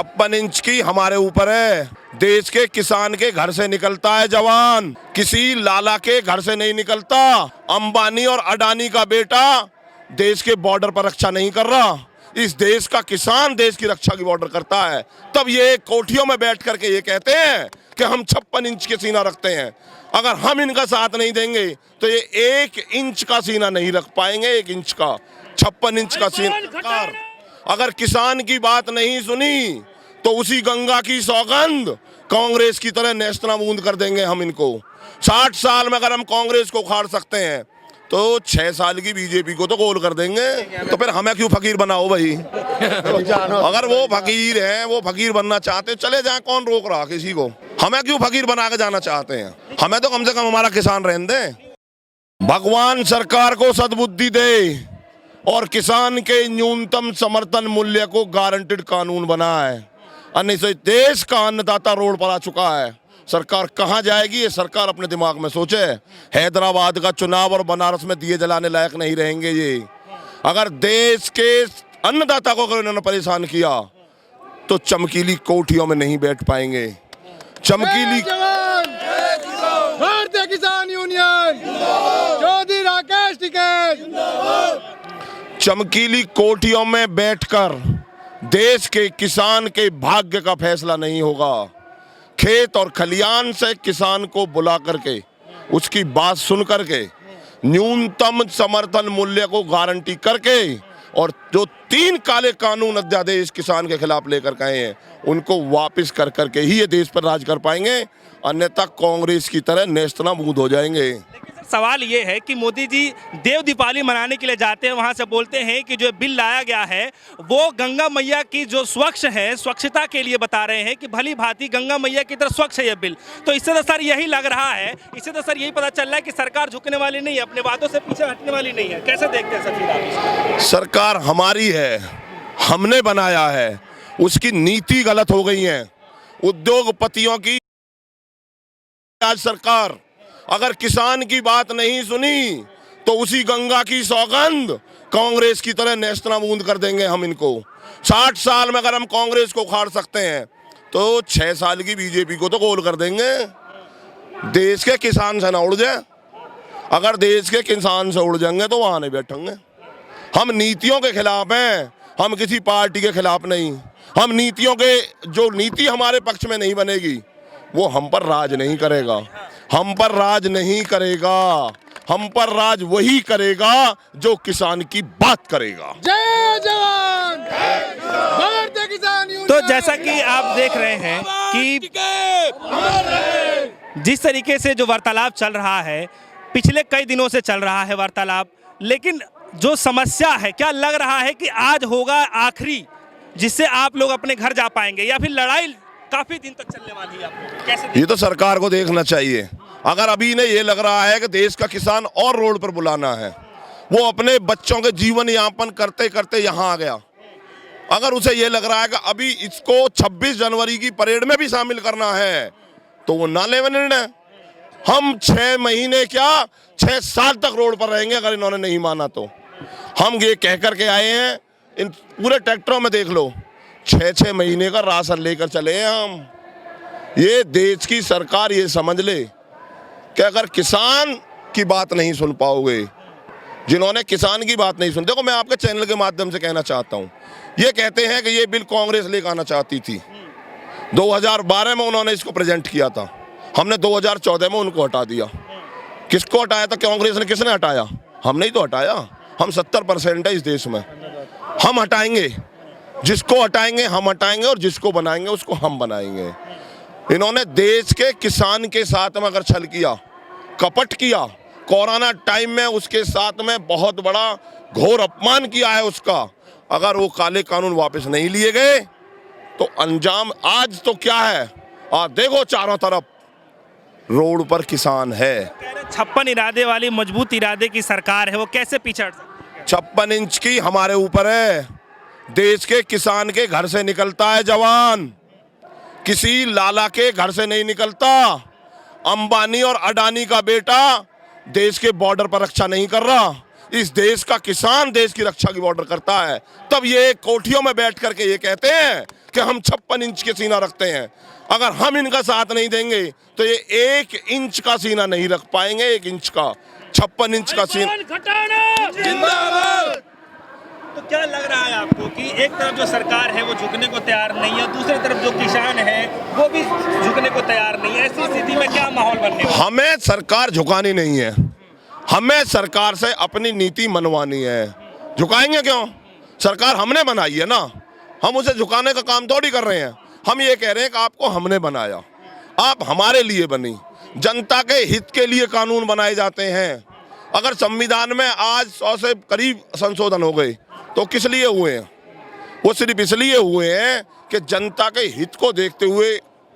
56 inch की हमारे ऊपर है। देश के किसान के घर से निकलता है जवान, किसी लाला के घर से नहीं निकलता। अंबानी और अडानी का बेटा देश के बॉर्डर पर रक्षा नहीं कर रहा, इस देश का किसान देश की रक्षा की बॉर्डर करता है। तब ये कोठियों में बैठ करके ये कहते हैं कि हम 56 इंच के सीना रखते हैं। अगर हम इनका साथ नहीं देंगे तो ये 1 इंच का सीना नहीं रख पाएंगे। 1 इंच का 56 इंच का सीना। अगर किसान की बात नहीं सुनी तो उसी गंगा की सौगंध कांग्रेस की तरह नेस्तनाबूद कर देंगे हम इनको। 60 साल में अगर हम कांग्रेस को उखाड़ सकते हैं तो 6 साल की बीजेपी को तो गोल कर देंगे। तो फिर हमें क्यों फकीर बनाओ भाई? अगर वो फकीर हैं, वो फकीर बनना चाहते चले जाए, कौन रोक रहा किसी को? हमें क्यों फकीर बना के जाना चाहते हैं? हमें तो कम से कम हमारा किसान रहने दें। भगवान सरकार को सद्बुद्धि दे और किसान के न्यूनतम समर्थन मूल्य को गारंटेड कानून बनाए, अन्य से देश का अन्नदाता रोड पर आ चुका है। सरकार कहां जाएगी ये सरकार अपने दिमाग में सोचे। हैदराबाद का चुनाव और बनारस में दिए जलाने लायक नहीं रहेंगे ये। अगर देश के अन्नदाता को अगर इन्होंने परेशान किया तो चमकीली कोठियों में नहीं बैठ पाएंगे। चमकीली भारतीय किसान यूनियन चौधरी राकेश टिकैत चमकीली कोठियों में बैठकर देश के किसान के भाग्य का फैसला नहीं होगा। खेत और खलियान से किसान को बुला करके उसकी बात सुन करके न्यूनतम समर्थन मूल्य को गारंटी करके और जो 3 काले कानून अध्यादेश किसान के खिलाफ लेकर गए हैं उनको वापस कर करके ही ये देश पर राज कर पाएंगे, अन्यथा कांग्रेस की तरह नेस्तनाबूद हो जाएंगे। सवाल ये है कि मोदी जी देव दीपावली मनाने के लिए जाते हैं, वहां से बोलते हैं कि जो बिल लाया गया है वो गंगा मैया की जो स्वच्छ है, स्वच्छता के लिए बता रहे हैं कि भली भांति गंगा मैया की तरह स्वच्छ है ये बिल। तो इससे तो सर यही लग रहा है, इससे तो सर यही पता चल रहा है कि सरकार झुकने वाली नहीं है, अपने वादों से पीछे हटने वाली नहीं है। कैसे देखते हैं सर? सरकार हमारी है, हमने बनाया है, उसकी नीति गलत हो गई है। उद्योगपतियों की आज सरकार अगर किसान की बात नहीं सुनी तो उसी गंगा की सौगंध कांग्रेस की तरह नेस्तनाबूद कर देंगे हम इनको। 60 साल में अगर हम कांग्रेस को उखाड़ सकते हैं तो 6 साल की बीजेपी को तो गोल कर देंगे। देश के किसान से ना उड़ जाए। अगर देश के किसान से उड़ जाएंगे तो वहां नहीं बैठेंगे। हम नीतियों के खिलाफ हैं, हम किसी पार्टी के खिलाफ नहीं। हम नीतियों के जो नीति हमारे पक्ष में नहीं बनेगी वो हम पर राज नहीं करेगा। हम पर राज नहीं करेगा, हम पर राज वही करेगा जो किसान की बात करेगा। जय जवान भारतीय किसान यूनियन। तो जैसा कि आप देख रहे हैं कि जिस तरीके से जो वार्तालाप चल रहा है, पिछले कई दिनों से चल रहा है वार्तालाप, लेकिन जो समस्या है, क्या लग रहा है कि आज होगा आखिरी जिससे आप लोग अपने घर जा पाएंगे, या फिर लड़ाई काफी दिन तक चलने वाली है? आपको कैसे? ये तो सरकार को देखना चाहिए। अगर अभी ने ये लग रहा है कि देश का किसान और रोड पर बुलाना है, वो अपने बच्चों के जीवन यापन करते करते यहाँ आ गया, अगर उसे ये लग रहा है कि अभी इसको 26 जनवरी की परेड में भी शामिल करना है तो वो ना ले निर्णय। हम 6 महीने क्या 6 साल तक रोड पर रहेंगे अगर इन्होंने नहीं माना तो। हम ये कह करके आए हैं, इन पूरे ट्रैक्टरों में देख लो 6-6 महीने का राशन लेकर चले हैं हम। ये देश की सरकार ये समझ ले कि अगर किसान की बात नहीं सुन पाओगे, जिन्होंने किसान की बात नहीं सुन, देखो मैं आपके चैनल के माध्यम से कहना चाहता हूँ, ये कहते हैं कि ये बिल कांग्रेस लेकर आना चाहती थी। 2012 में उन्होंने इसको प्रेजेंट किया था, हमने 2014 में उनको हटा दिया। किसको हटाया था कांग्रेस ने? किसने हटाया? हम नहीं तो हटाया। हम 70% है इस देश में, हम हटाएंगे। जिसको हटाएंगे हम हटाएंगे और जिसको बनाएंगे उसको हम बनाएंगे। इन्होंने देश के किसान के साथ में अगर छल किया, कपट किया, कोरोना टाइम में उसके साथ में बहुत बड़ा घोर अपमान किया है उसका, अगर वो काले कानून वापस नहीं लिए गए तो अंजाम आज तो क्या है? देखो चारों तरफ रोड पर किसान है। 56 इरादे वाली मजबूत इरादे की सरकार है, वो कैसे पीछे हट सकती है? 56 इंच की हमारे ऊपर है। देश के किसान के घर से निकलता है जवान, किसी लाला के घर से नहीं निकलता। अंबानी और अडानी का बेटा देश के बॉर्डर पर रक्षा नहीं कर रहा, इस देश का किसान देश की रक्षा की बॉर्डर करता है। तब ये कोठियों में बैठ करके ये कहते हैं कि हम 56 इंच के सीना रखते हैं। अगर हम इनका साथ नहीं देंगे तो ये 1 इंच का सीना नहीं रख पाएंगे। 1 इंच का 56 इंच का सीना। जिंदाबाद। तो क्या लग रहा है आपको कि एक तरफ जो सरकार है वो झुकने को तैयार नहीं है, दूसरी तरफ जो किसान है वो भी झुकने को तैयार नहीं है, ऐसी स्थिति में क्या माहौल बनने वाला? हमें सरकार झुकानी नहीं है, हमें सरकार से अपनी नीति मनवानी है। झुकाएंगे क्यों? सरकार हमने बनाई है ना, हम उसे झुकाने का काम थोड़ी कर रहे हैं। हम ये कह रहे हैं कि आपको हमने बनाया, आप हमारे लिए बनी, जनता के हित के लिए कानून बनाए जाते हैं। अगर संविधान में आज 100 से करीब संशोधन हो गए तो किस लिए हुए हैं? वो सिर्फ इसलिए हुए हैं कि जनता के हित को देखते हुए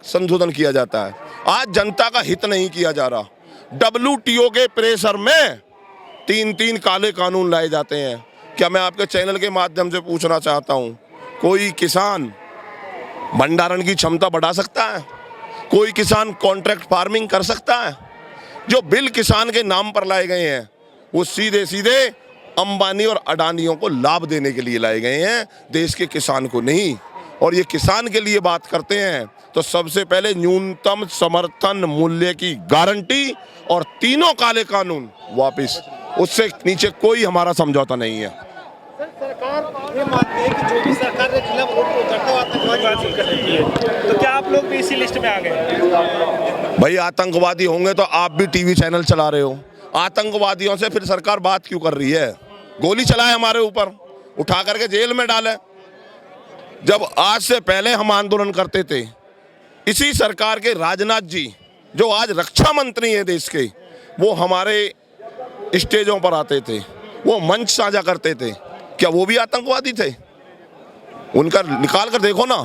संशोधन किया जाता है। आज जनता का हित नहीं किया जा रहा। WTO के प्रेशर में 3-3 काले कानून लाए जाते हैं। क्या मैं आपके चैनल के माध्यम से पूछना चाहता हूँ, कोई किसान भंडारण की क्षमता बढ़ा सकता है? कोई किसान कॉन्ट्रैक्ट फार्मिंग कर सकता है? जो बिल किसान के नाम पर लाए गए हैं वो सीधे सीधे अंबानी और अडानियों को लाभ देने के लिए लाए गए हैं, देश के किसान को नहीं। और ये किसान के लिए बात करते हैं तो सबसे पहले न्यूनतम समर्थन मूल्य की गारंटी और तीनों काले कानून वापस, उससे नीचे कोई हमारा समझौता नहीं है। सरकार ये मानती है कि जो भी सरकार के खिलाफ वोट को उतरता है आतंकवादी कर देती है, तो क्या आप लोग भी इसी लिस्ट में आ गए? भाई आतंकवादी होंगे तो आप भी टीवी चैनल चला रहे हो। आतंकवादियों से फिर सरकार बात क्यों कर रही है? गोली चलाए हमारे ऊपर, उठा करके जेल में डाले। जब आज से पहले हम आंदोलन करते थे, इसी सरकार के राजनाथ जी जो आज रक्षा मंत्री हैं देश के, वो हमारे स्टेजों पर आते थे, वो मंच साझा करते थे। क्या वो भी आतंकवादी थे? उनका निकाल कर देखो ना।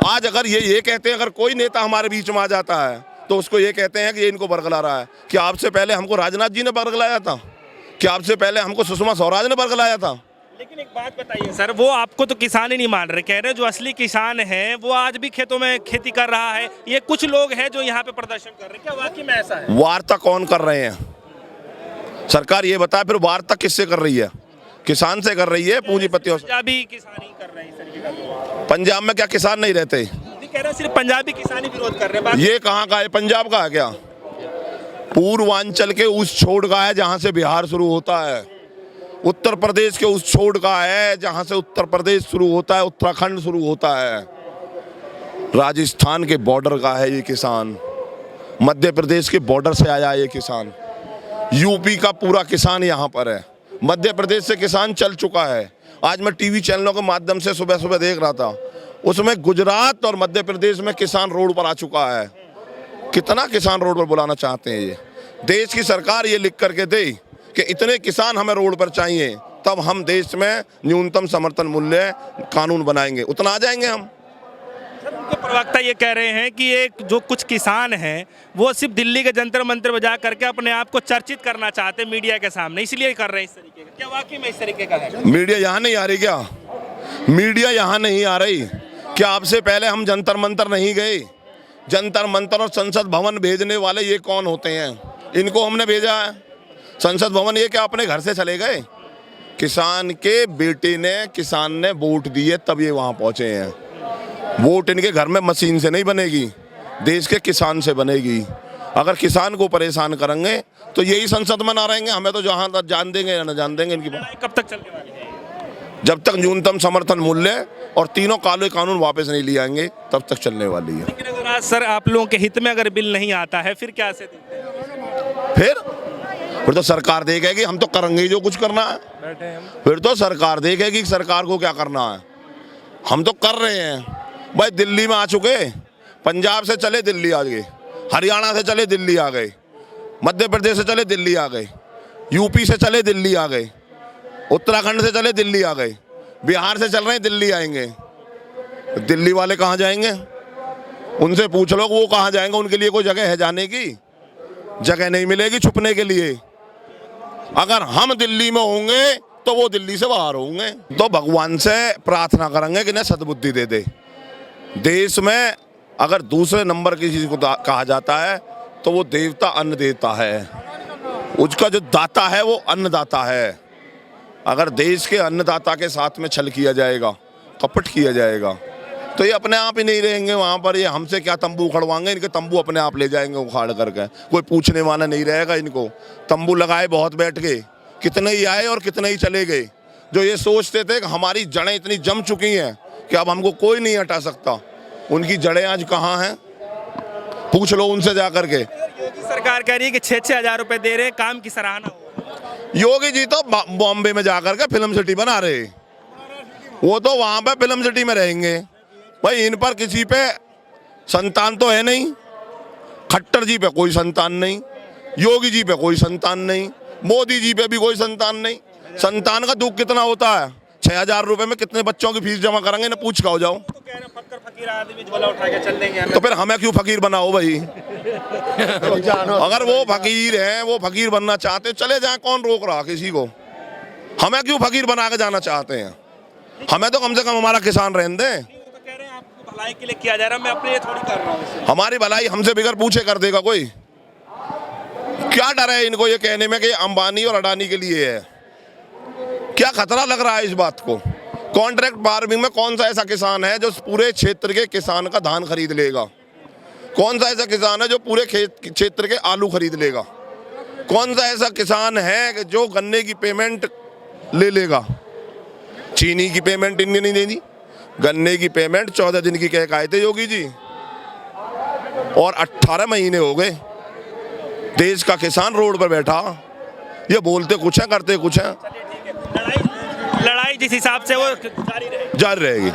आज अगर ये कहते हैं, अगर कोई नेता हमारे बीच में आ जाता है तो उसको ये कहते हैं कि ये इनको बरगला रहा है। क्या आपसे पहले हमको राजनाथ जी ने बरगलाया था? क्या आपसे पहले हमको सुषमा स्वराज ने बरगलाया था? लेकिन एक बात बताइए सर, वो आपको तो किसान ही नहीं मान रहे, कह रहे जो असली किसान है वो आज भी खेतों में खेती कर रहा है। ये कुछ लोग हैं जो यहाँ पे प्रदर्शन कर रहे हैं, क्या वाकई में ऐसा है? वार्ता कौन कर रहे हैं? सरकार ये बताए, फिर वार्ता किससे कर रही है? किसान से कर रही है, पूंजीपतियों से। पंजाबी किसान ही कर रहे हैं इस तरीके का। पंजाब में क्या किसान नहीं रहते? कह रहे हैं सिर्फ पंजाबी किसान ही विरोध कर रहे हैं। ये कहाँ का है? पंजाब का है क्या? पूर्वांचल के उस छोर का है जहां से बिहार शुरू होता है, उत्तर प्रदेश के उस छोर का है जहां से उत्तर प्रदेश शुरू होता है, उत्तराखंड शुरू होता है, राजस्थान के बॉर्डर का है ये किसान, मध्य प्रदेश के बॉर्डर से आया ये किसान, यूपी का पूरा किसान यहाँ पर है, मध्य प्रदेश से किसान चल चुका है। आज मैं टीवी चैनलों के माध्यम से सुबह सुबह देख रहा था, उसमें गुजरात और मध्य प्रदेश में किसान रोड पर आ चुका है। कितना किसान रोड पर बुलाना चाहते हैं? ये देश की सरकार ये लिख करके दे कि इतने किसान हमें रोड पर चाहिए, तब हम देश में न्यूनतम समर्थन मूल्य कानून बनाएंगे, उतना आ जाएंगे हम। उनके प्रवक्ता ये कह रहे हैं कि एक जो कुछ किसान हैं वो सिर्फ दिल्ली के जंतर मंतर बजा करके अपने आप को चर्चित करना चाहते हैं मीडिया के सामने, इसलिए कर रहे हैं इस तरीके का। क्या वाकई में इस तरीके का है? मीडिया यहाँ नहीं आ रही क्या? मीडिया यहाँ नहीं आ रही क्या? आपसे पहले हम जंतर मंतर नहीं गए? जंतर मंतर और संसद भवन भेजने वाले ये कौन होते हैं? इनको हमने भेजा है संसद भवन। ये क्या अपने घर से चले गए? किसान के बेटे ने, किसान ने वोट दिए तब ये वहाँ पहुँचे हैं। वोट इनके घर में मशीन से नहीं बनेगी, देश के किसान से बनेगी। अगर किसान को परेशान करेंगे तो यही संसद में ना रहेंगे। हमें तो जहाँ तक जान देंगे या ना जान देंगे इनकी बात। कब तक चलने वाली है? जब तक न्यूनतम समर्थन मूल्य और तीनों काले कानून वापस नहीं लिए आएंगे तब तक चलने वाली है। लेकिन अगर आज सर आप लोगों के हित में अगर बिल नहीं आता है फिर क्या से देखते हैं? फिर तो सरकार देखेगी, हम तो करेंगे ही जो कुछ करना है। फिर तो सरकार देखेगी सरकार को क्या करना है। हम तो कर रहे हैं भाई। दिल्ली में आ चुके, पंजाब से चले दिल्ली आ गए, हरियाणा से चले दिल्ली आ गए, मध्य प्रदेश से चले दिल्ली आ गए, यूपी से चले दिल्ली आ गए, उत्तराखंड से चले दिल्ली आ गए, बिहार से चल रहे हैं दिल्ली आएंगे। दिल्ली वाले कहाँ जाएंगे? उनसे पूछ लो वो कहाँ जाएंगे। उनके लिए कोई जगह है जाने की? जगह नहीं मिलेगी छुपने के लिए। अगर हम दिल्ली में होंगे तो वो दिल्ली से बाहर होंगे। तो भगवान से प्रार्थना करेंगे कि इन्हें सद्बुद्धि दे दे। देश में अगर दूसरे नंबर की चीज को कहा जाता है तो वो देवता अन्न देता है, उसका जो दाता है वो अन्नदाता है। अगर देश के अन्नदाता के साथ में छल किया जाएगा, कपट किया जाएगा, तो ये अपने आप ही नहीं रहेंगे वहाँ पर। ये हमसे क्या तंबू उखड़वाएंगे, इनके तंबू अपने आप ले जाएंगे उखाड़ करके। कोई पूछने वाला नहीं रहेगा इनको। तंबू लगाए बहुत बैठ गए, कितने ही आए और कितने ही चले गए। जो ये सोचते थे कि हमारी जड़ें इतनी जम चुकी हैं कि अब हमको कोई नहीं हटा सकता, उनकी जड़ें आज कहाँ हैं, पूछ लो उनसे जा करके। योगी सरकार कह रही है कि 6-6 हजार रुपए दे रहे हैं, काम की सराहना हो। योगी जी तो बॉम्बे में जा करके फिल्म सिटी बना रहे, वो तो वहाँ पे फिल्म सिटी में रहेंगे। भाई इन पर किसी पे संतान तो है नहीं। खट्टर जी पे कोई संतान नहीं, योगी जी पे कोई संतान नहीं, मोदी जी पे भी कोई संतान नहीं। संतान का दुख कितना होता है। 6,000 रुपए में कितने बच्चों की फीस जमा करेंगे ना, पूछ के हो जाओ। तो कह रहे हैं फक्कर फकीर आदमी झोला उठा के चल देंगे। तो फिर हमें क्यों फकीर बनाओ भाई। अगर वो फकीर हैं, वो फकीर बनना चाहते चले जाएं, कौन रोक रहा किसी को। हमें क्यों फकीर बना के जाना चाहते हैं। हमें तो कम से कम हमारा किसान रहने दें। तो कह रहे हैं आपको भलाई के लिए किया जा रहा है, मैं अपने लिए थोड़ी कर रहा हूँ। हमारी भलाई हमसे बिगर पूछे कर देगा कोई। क्या डर है इनको ये कहने में कि अंबानी और अडानी के लिए है। क्या खतरा लग रहा है इस बात को। कॉन्ट्रैक्ट फार्मिंग में कौन सा ऐसा किसान है जो पूरे क्षेत्र के किसान का धान खरीद लेगा। कौन सा ऐसा किसान है जो पूरे क्षेत्र के आलू खरीद लेगा। कौन सा ऐसा किसान है कि जो गन्ने की पेमेंट ले लेगा। चीनी की पेमेंट इनने नहीं देनी, गन्ने की पेमेंट 14 दिन की कह के आए थे योगी जी, और 18 महीने हो गए। देश का किसान रोड पर बैठा, ये बोलते कुछ है करते कुछ है। लड़ाई जिस हिसाब से वो जारी रहेगी।